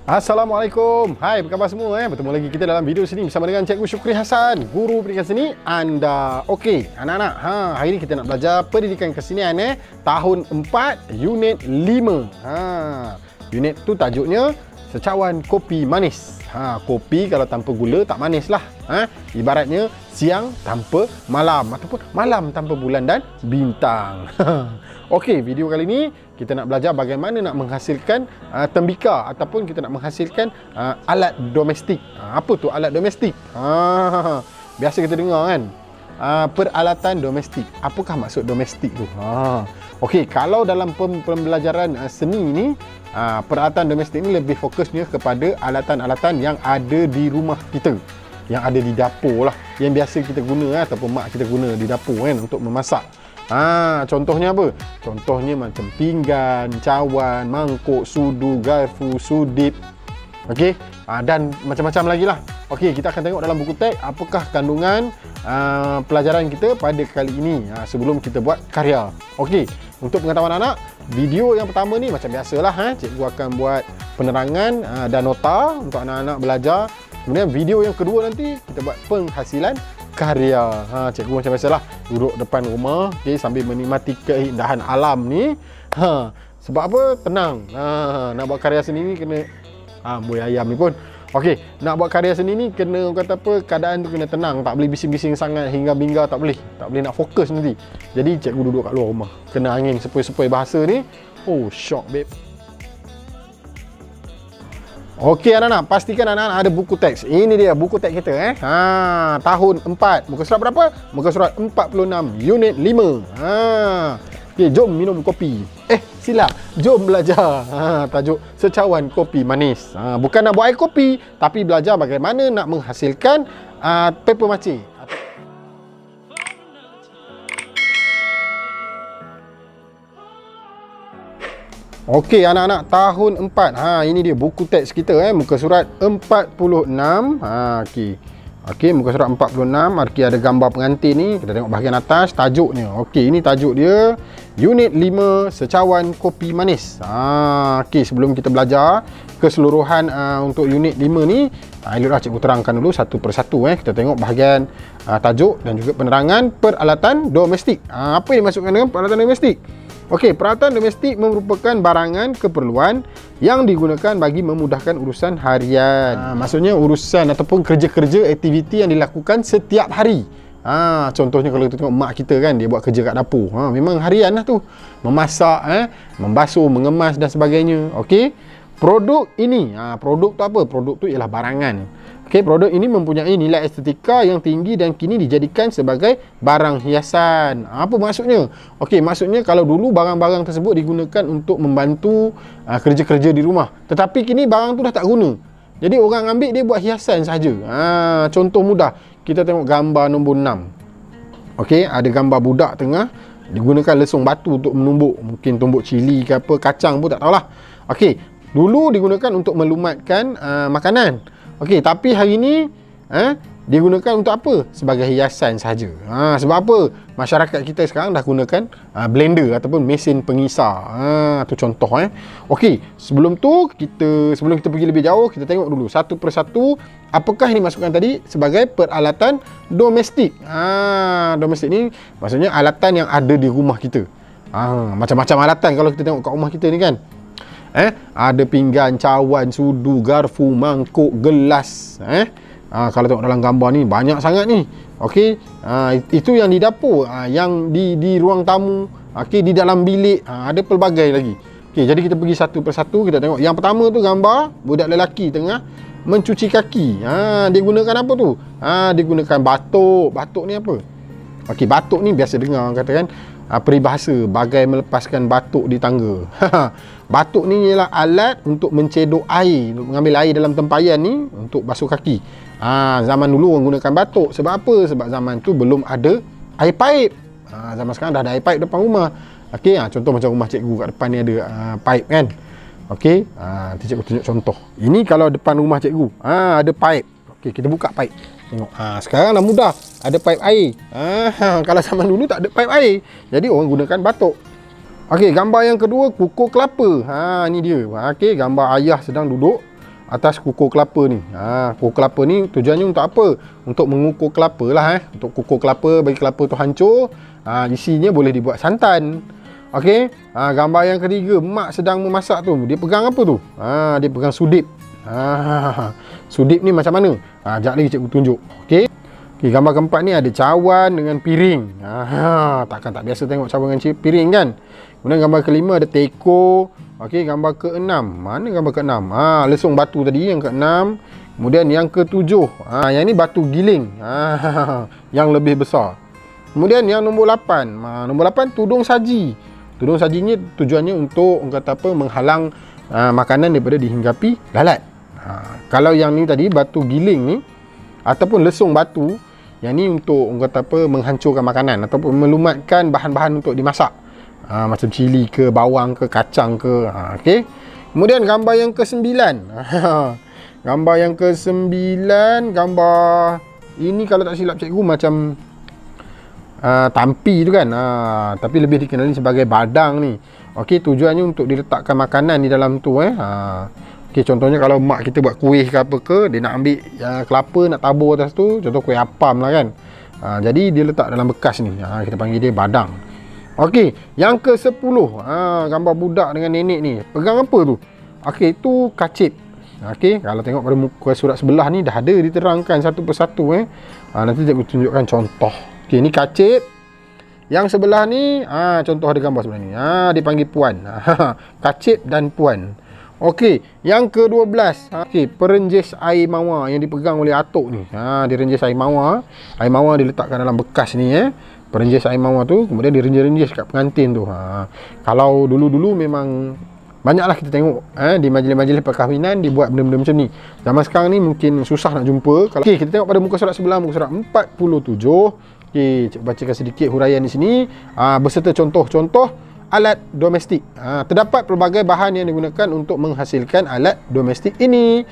Assalamualaikum. Hai, apa khabar semua? Bertemu lagi kita dalam video sini bersama dengan Cikgu Syukri Hassan, guru pendidikan seni anda. Okey, anak-anak, hari ini kita nak belajar pendidikan kesenian tahun 4 unit 5. Unit tu tajuknya Secawan Kopi Manis. Kopi kalau tanpa gula tak manis lah. Ibaratnya siang tanpa malam ataupun malam tanpa bulan dan bintang. Okey, video kali ini kita nak belajar bagaimana nak menghasilkan tembika ataupun kita nak menghasilkan alat domestik. Apa tu alat domestik? Biasa kita dengar kan, peralatan domestik. Apakah maksud domestik tu? Okey, kalau dalam pembelajaran seni ni, peralatan domestik ni lebih fokusnya kepada alatan-alatan yang ada di rumah kita, yang ada di dapur lah, yang biasa kita guna ataupun mak kita guna di dapur kan untuk memasak. Contohnya apa? Contohnya macam pinggan, cawan, mangkuk, sudu, garfu, sudip. Okey, dan macam-macam lagi lah. Okey, kita akan tengok dalam buku teks apakah kandungan pelajaran kita pada kali ini sebelum kita buat karya. Okey, untuk pengetahuan anak, video yang pertama ni macam biasalah, cikgu akan buat penerangan dan nota untuk anak-anak belajar. Kemudian video yang kedua nanti kita buat penghasilan karya. Cikgu macam biasalah duduk depan rumah, sambil menikmati keindahan alam ni. Sebab apa? Tenang. Nak buat karya seni ni kena buih ayam ni pun. Okey, nak buat karya seni ni kena kata apa, keadaan tu kena tenang, tak boleh bising-bising sangat hingga bingga, tak boleh nak fokus nanti. Jadi cikgu duduk kat luar rumah, kena angin sepoi-sepoi bahasa ni. Oh, shock babe. Okey anak-anak, pastikan anak-anak ada buku teks. Ini dia buku teks kita tahun 4. Muka surat berapa? Muka surat 46 unit 5. Okey, jom minum kopi. Silap. Jom belajar. Tajuk Secawan Kopi Manis. Bukan nak buat air kopi, tapi belajar bagaimana nak menghasilkan paper mache. Okey anak-anak, tahun 4. Ini dia buku teks kita muka surat 46. Okey, muka surat 46. Okey, ada gambar pengantin ni. Kita tengok bahagian atas tajuknya. Okey, ini tajuk dia unit 5 Secawan Kopi Manis. Okey, sebelum kita belajar keseluruhan untuk unit 5 ni, eloklah cikgu terangkan dulu satu persatu. Kita tengok bahagian tajuk dan juga penerangan peralatan domestik. Apa yang dimaksudkan dengan peralatan domestik? Okey, peralatan domestik merupakan barangan keperluan yang digunakan bagi memudahkan urusan harian. Maksudnya urusan ataupun kerja-kerja aktiviti yang dilakukan setiap hari. Contohnya kalau kita tengok mak kita kan, dia buat kerja kat dapur. Memang harian lah tu. Memasak, membasuh, mengemas dan sebagainya. Okey. Produk ini, produk tu apa? Produk tu ialah barangan. Okey, produk ini mempunyai nilai estetika yang tinggi dan kini dijadikan sebagai barang hiasan. Apa maksudnya? Okey, maksudnya kalau dulu barang-barang tersebut digunakan untuk membantu kerja-kerja di rumah. Tetapi kini barang tu dah tak guna. Jadi orang ambil dia buat hiasan saja. Contoh mudah, kita tengok gambar nombor 6. Okey, ada gambar budak tengah digunakan lesung batu untuk menumbuk, mungkin tumbuk cili ke apa, kacang pun tak tahulah. Okey, dulu digunakan untuk melumatkan makanan. Okey, tapi hari ni digunakan untuk apa? Sebagai hiasan saja. Sebab apa? Masyarakat kita sekarang dah gunakan blender ataupun mesin pengisar. Tu contoh Okey, sebelum kita pergi lebih jauh, kita tengok dulu satu persatu apakah yang dimasukkan tadi sebagai peralatan domestik. Domestik ni maksudnya alatan yang ada di rumah kita. Macam-macam alatan kalau kita tengok kat rumah kita ni kan. Ada pinggan, cawan, sudu, garfu, mangkuk, gelas. Kalau tengok dalam gambar ni banyak sangat ni. Okey, itu yang di dapur, yang di ruang tamu, okey, di dalam bilik, ada pelbagai lagi. Okey, jadi kita pergi satu persatu, kita tengok. Yang pertama tu gambar budak lelaki tengah mencuci kaki. Dia gunakan apa tu? Dia gunakan batuk. Batuk ni apa? Okey, batuk ni biasa dengar orang kata kan, peribahasa bagai melepaskan batuk di tangga. Batuk ni ialah alat untuk mencedok air, untuk mengambil air dalam tempayan ni untuk basuh kaki. Zaman dulu orang gunakan batuk. Sebab apa? Sebab zaman tu belum ada air paip. Zaman sekarang dah ada air paip depan rumah. Okey, contoh macam rumah cikgu kat depan ni ada paip kan. Okey, nanti cikgu tunjuk contoh. Ini kalau depan rumah cikgu, ada paip. Okey, kita buka paip. Tengok, sekarang dah mudah, ada paip air. Kalau zaman dulu tak ada paip air, jadi orang gunakan batuk. Okey, gambar yang kedua, kukur kelapa. Ni dia. Okey, gambar ayah sedang duduk atas kukur kelapa ni. Kukur kelapa ni tujuannya untuk apa? Untuk mengukur kelapa lah Untuk kukur kelapa, bagi kelapa tu hancur. Isinya boleh dibuat santan. Okey. Gambar yang ketiga, mak sedang memasak tu. Dia pegang apa tu? Dia pegang sudip. Sudip ni macam mana? Sekejap lagi cikgu tunjuk. Okey. Okay, gambar keempat ni ada cawan dengan piring. Takkan tak biasa tengok cawan dengan piring kan? Kemudian gambar kelima ada teko. Okey, gambar keenam. Mana gambar keenam? Lesung batu tadi yang keenam. Kemudian yang ketujuh. Yang ni batu giling. Yang lebih besar. Kemudian yang nombor 8. Nombor 8 tudung saji. Tudung saji ni tujuannya untuk orang kata apa, menghalang makanan daripada dihinggapi lalat. Kalau yang ni tadi batu giling ni ataupun lesung batu, yang ni untuk orang kata apa, menghancurkan makanan ataupun melumatkan bahan-bahan untuk dimasak. Macam cili ke, bawang ke, kacang ke. Okey. Kemudian gambar yang ke-9. Gambar yang ke-9, gambar ini kalau tak silap cikgu macam tampi tu kan. Tapi lebih dikenali sebagai badang ni. Okey, tujuannya untuk diletakkan makanan di dalam tu Okey, contohnya kalau mak kita buat kuih ke apa ke, dia nak ambil kelapa nak tabur atas tu, contoh kuih apam lah kan. Jadi dia letak dalam bekas ni. Kita panggil dia badang. Okey, yang ke-10, gambar budak dengan nenek ni. Pegang apa tu? Okey, itu kacip. Okey, kalau tengok pada muka surat sebelah ni dah ada diterangkan satu persatu nanti cikgu tunjukkan contoh. Okey, ni kacip. Yang sebelah ni contoh ada gambar sebelah ni. Dipanggil puan. Kacip dan puan. Okey, yang ke-12. Okey, perenjis air mawar yang dipegang oleh atuk ni. Direnjis air mawar. Air mawar diletakkan dalam bekas ni perenjis air mawar tu, kemudian direnjis-renjis kat pengantin tu. Kalau dulu-dulu memang banyaklah kita tengok di majlis-majlis perkahwinan dibuat benda-benda macam ni. Zaman sekarang ni mungkin susah nak jumpa. Okey, kita tengok pada muka surat sebelah, muka surat 47. Okey, cikgu bacakan sedikit huraian di sini beserta contoh-contoh alat domestik. Terdapat pelbagai bahan yang digunakan untuk menghasilkan alat domestik ini.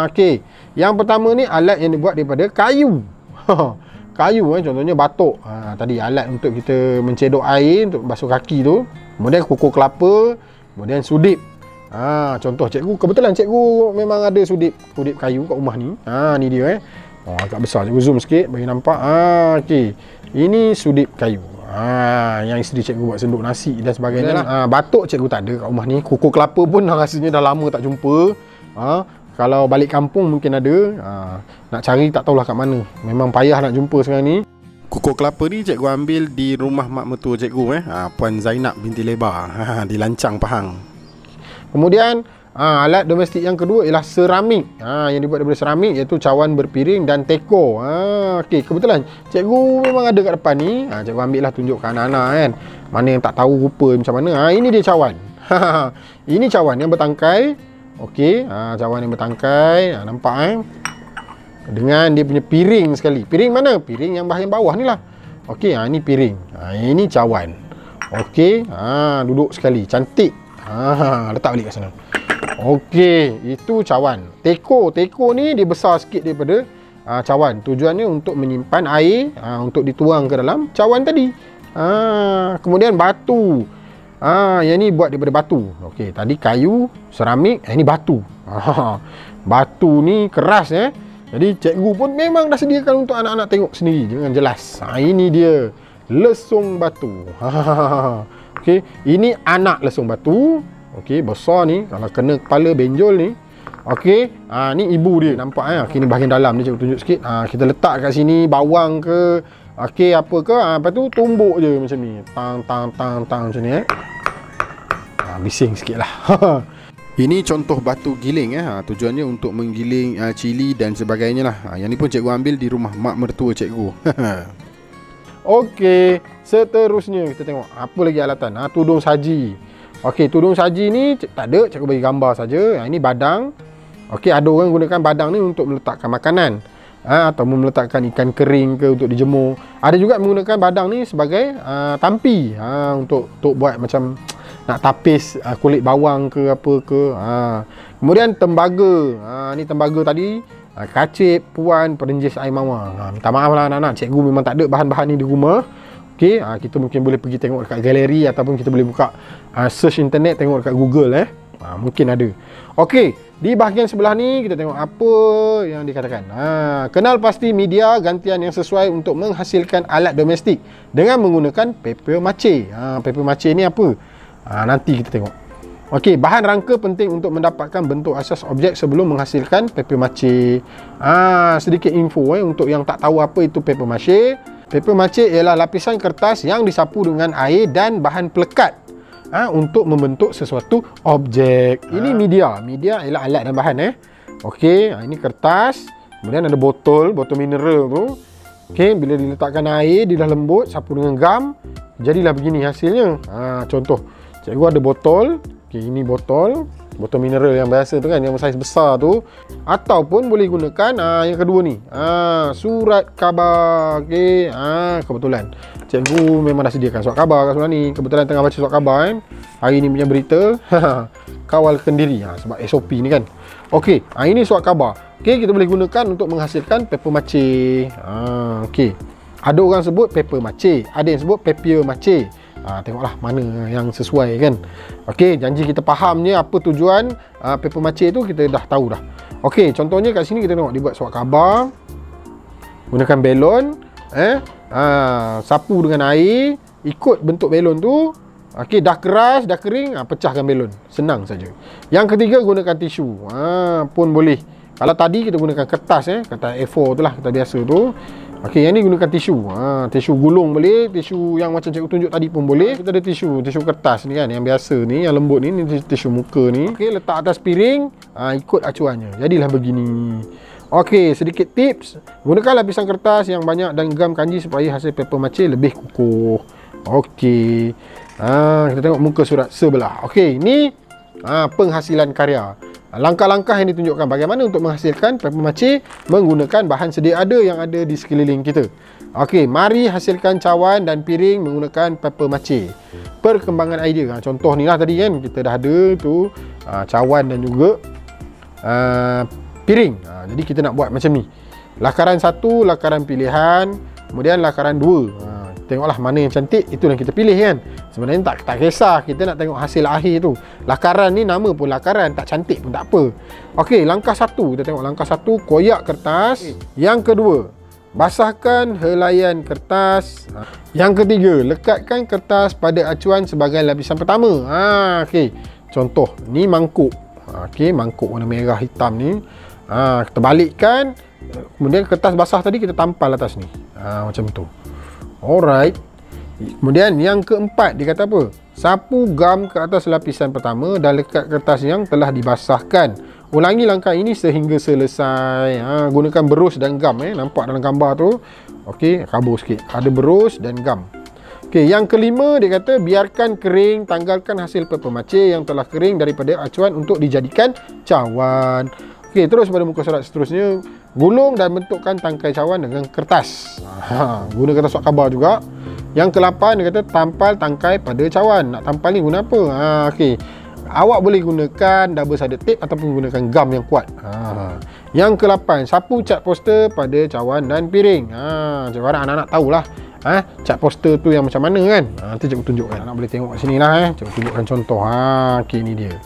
Okey, yang pertama ni alat yang dibuat daripada kayu. Kayu contohnya batuk. Tadi alat untuk kita mencedok air untuk basuh kaki tu. Kemudian kukur kelapa, kemudian sudip. Contoh cikgu, kebetulan cikgu memang ada sudip kayu kat rumah ni. Ni dia agak besar, cikgu zoom sikit bagi nampak. Okey, ini sudip kayu. Yang isteri cikgu buat senduk nasi dan sebagainya lah. Batuk cikgu tak ada kat rumah ni. Kukur kelapa pun rasanya dah lama tak jumpa. Kalau balik kampung mungkin ada. Nak cari tak tahulah kat mana. Memang payah nak jumpa sekarang ni. Kukur kelapa ni cikgu ambil di rumah mak mertua cikgu Puan Zainab binti Lebar di Lancang, Pahang. Kemudian alat domestik yang kedua ialah seramik. Yang dibuat daripada seramik iaitu cawan berpiring dan teko. Okey, kebetulan cikgu memang ada kat depan ni. Cikgu ambil lah tunjuk ke anak-anak kan. Mana yang tak tahu rupa macam mana. Ini dia cawan. Ini cawan yang bertangkai. Okey, cawan yang bertangkai. Nampak dengan dia punya piring sekali. Piring mana? Piring yang bahagian bawah ni lah. Okey, ini piring. Ini cawan. Okey, duduk sekali. Cantik. Letak balik kat sana. Okey, itu cawan. Teko ni dia besar sikit daripada cawan. Tujuannya untuk menyimpan air untuk dituang ke dalam cawan tadi. Kemudian batu. Yang ni buat daripada batu. Okey, tadi kayu, seramik, ini batu. Batu ni keras Jadi cikgu pun memang dah sediakan untuk anak-anak tengok sendiri dengan jelas. Ini dia lesung batu. Okey, ini anak lesung batu. Okey, besar ni. Kalau kena kepala benjol ni. Okey, ni ibu dia. Nampak Okey, ni bahagian dalam ni cikgu tunjuk sikit. Kita letak kat sini bawang ke, okey apa ke, lepas tu tumbuk je macam ni. Tang macam ni bising sikit lah. Ini contoh batu giling tujuannya untuk menggiling cili dan sebagainya lah. Yang ni pun cikgu ambil di rumah mak mertua cikgu. Okey, seterusnya kita tengok apa lagi alatan. Tudung saji. Okey, tudung saji ni tak ada, cikgu bagi gambar saja. Ini badang. Okey, ada orang gunakan badang ni untuk meletakkan makanan atau meletakkan ikan kering ke untuk dijemur. Ada juga menggunakan badang ni sebagai tampi untuk buat macam nak tapis kulit bawang ke apa ke. Kemudian tembaga. Ni tembaga tadi kacip, puan, perenjis air mawar. Minta maaf lah anak-anak, cikgu memang tak ada bahan-bahan ni di rumah. Okey, kita mungkin boleh pergi tengok dekat galeri ataupun kita boleh buka search internet, tengok dekat Google Mungkin ada. Okey, di bahagian sebelah ni kita tengok apa yang dikatakan. Kenal pasti media gantian yang sesuai untuk menghasilkan alat domestik dengan menggunakan paper mache. Paper mache ni apa? Nanti kita tengok. Okey, bahan rangka penting untuk mendapatkan bentuk asas objek sebelum menghasilkan paper mache. Sedikit info untuk yang tak tahu apa itu paper mache. Paper mache ialah lapisan kertas yang disapu dengan air dan bahan pelekat untuk membentuk sesuatu objek. Ini media. Media ialah alat dan bahan. Okey, ini kertas. Kemudian ada botol mineral tu. Okey, bila diletakkan air, dia dah lembut, sapu dengan gam, jadilah begini hasilnya. Contoh, cikgu ada botol. Okey, ini botol mineral yang biasa tu kan, yang saiz besar tu. Ataupun boleh gunakan yang kedua ni. Surat khabar. Okey, kebetulan cikgu memang dah sediakan surat khabar kat sebelah ni. Kebetulan tengah baca surat khabar kan. Hari ni punya berita kawal kendiri sebab SOP ni kan. Okey, ini surat khabar. Okey, kita boleh gunakan untuk menghasilkan paper mache. Okey. Ada orang sebut paper mache, ada yang sebut papier mache. Tengoklah mana yang sesuai kan. Okey, janji kita faham je apa tujuan paper mache tu, kita dah tahu dah. Okey, contohnya kat sini kita tengok dibuat surat khabar gunakan belon, sapu dengan air, ikut bentuk belon tu. Okey, dah keras, dah kering, pecahkan belon. Senang saja. Yang ketiga, gunakan tisu. Pun boleh. Kalau tadi kita gunakan kertas, kertas A4 tu lah, kertas biasa tu. Okey, yang ni gunakan tisu. Tisu gulung boleh, tisu yang macam cikgu tunjuk tadi pun boleh. Kita ada tisu kertas ni kan, yang biasa ni, yang lembut ni tisu muka ni. Okey, letak atas piring, ikut acuannya. Jadilah begini. Okey, sedikit tips. Gunakan lapisan kertas yang banyak dan gam kanji supaya hasil paper mache lebih kukuh. Okey. Kita tengok muka surat sebelah. Okey, ni penghasilan karya. Langkah-langkah yang ditunjukkan bagaimana untuk menghasilkan paper mache menggunakan bahan sedia ada yang ada di sekeliling kita. Okey, mari hasilkan cawan dan piring menggunakan paper mache. Perkembangan idea. Contoh ni lah tadi kan, kita dah ada tu cawan dan juga piring. Jadi kita nak buat macam ni. Lakaran 1, lakaran pilihan, kemudian lakaran 2. Tengoklah mana yang cantik, itu yang kita pilih kan. Sebenarnya tak kisah, kita nak tengok hasil akhir tu. Lakaran ni nama pun lakaran, tak cantik pun tak apa. Okey, langkah 1, kita tengok langkah 1, koyak kertas. Yang kedua, basahkan helaian kertas. Yang ketiga, lekatkan kertas pada acuan sebagai lapisan pertama. Okey, contoh ni mangkuk. Okey, mangkuk warna merah hitam ni. Kita balikkan, kemudian kertas basah tadi kita tampal atas ni. Macam tu. Alright. Kemudian yang keempat, dia kata apa? Sapu gam ke atas lapisan pertama dan lekat kertas yang telah dibasahkan. Ulangi langkah ini sehingga selesai. Gunakan berus dan gam. Nampak dalam gambar tu. Okey, kabur sikit. Ada berus dan gam. Okey, yang kelima, dia kata biarkan kering, tanggalkan hasil paper mache yang telah kering daripada acuan untuk dijadikan cawan. Okey, terus pada muka surat seterusnya, gulung dan bentukkan tangkai cawan dengan kertas. Guna kertas surat khabar juga. Yang ke-8, dia kata tampal tangkai pada cawan. Nak tampal ni guna apa? Okey, awak boleh gunakan double-sided tape ataupun gunakan gam yang kuat. Yang ke-8, sapu cat poster pada cawan dan piring. Cikgu harap anak-anak tahulah cat poster tu yang macam mana kan. Nanti cikgu tunjukkan. Anak boleh tengok kat sini lah. Cikgu tunjukkan contoh. Okey, ni dia.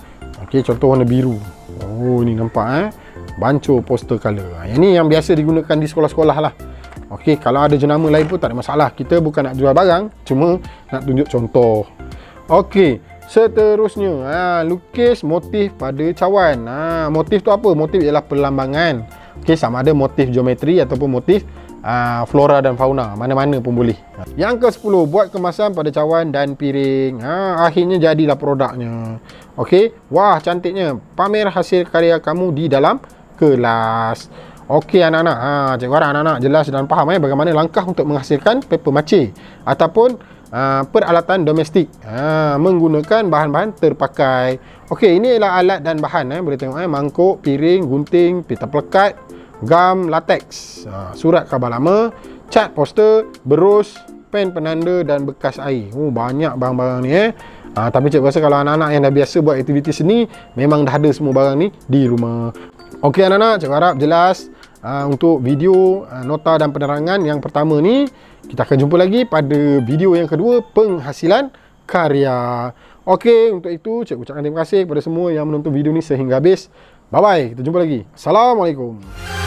Okey, contoh warna biru. Oh, ni nampak banco poster color. Yang ni yang biasa digunakan di sekolah-sekolah lah. Okey, kalau ada jenama lain pun tak ada masalah. Kita bukan nak jual barang, cuma nak tunjuk contoh. Okey, seterusnya lukis motif pada cawan. Motif tu apa? Motif ialah perlambangan. Okey, sama ada motif geometri ataupun motif flora dan fauna, mana-mana pun boleh. Yang ke-10, buat kemasan pada cawan dan piring. Akhirnya jadilah produknya. Okey, wah cantiknya. Pamer hasil karya kamu di dalam kelas. Okey anak-anak, cikgu harap anak-anak jelas dan faham bagaimana langkah untuk menghasilkan paper mache ataupun peralatan domestik menggunakan bahan-bahan terpakai. Okey, ini adalah alat dan bahan. Boleh tengok mangkuk, piring, gunting, pita pelekat, gam, lateks, surat khabar lama, cat poster, berus, pen penanda dan bekas air. Banyak barang-barang ni tapi cikgu rasa kalau anak-anak yang dah biasa buat aktiviti seni, memang dah ada semua barang ni di rumah. Okey anak-anak, cikgu harap jelas untuk video nota dan penerangan yang pertama ni. Kita akan jumpa lagi pada video yang kedua, penghasilan karya. Okey, untuk itu cikgu ucapkan terima kasih kepada semua yang menonton video ni sehingga habis. Bye bye, kita jumpa lagi. Assalamualaikum.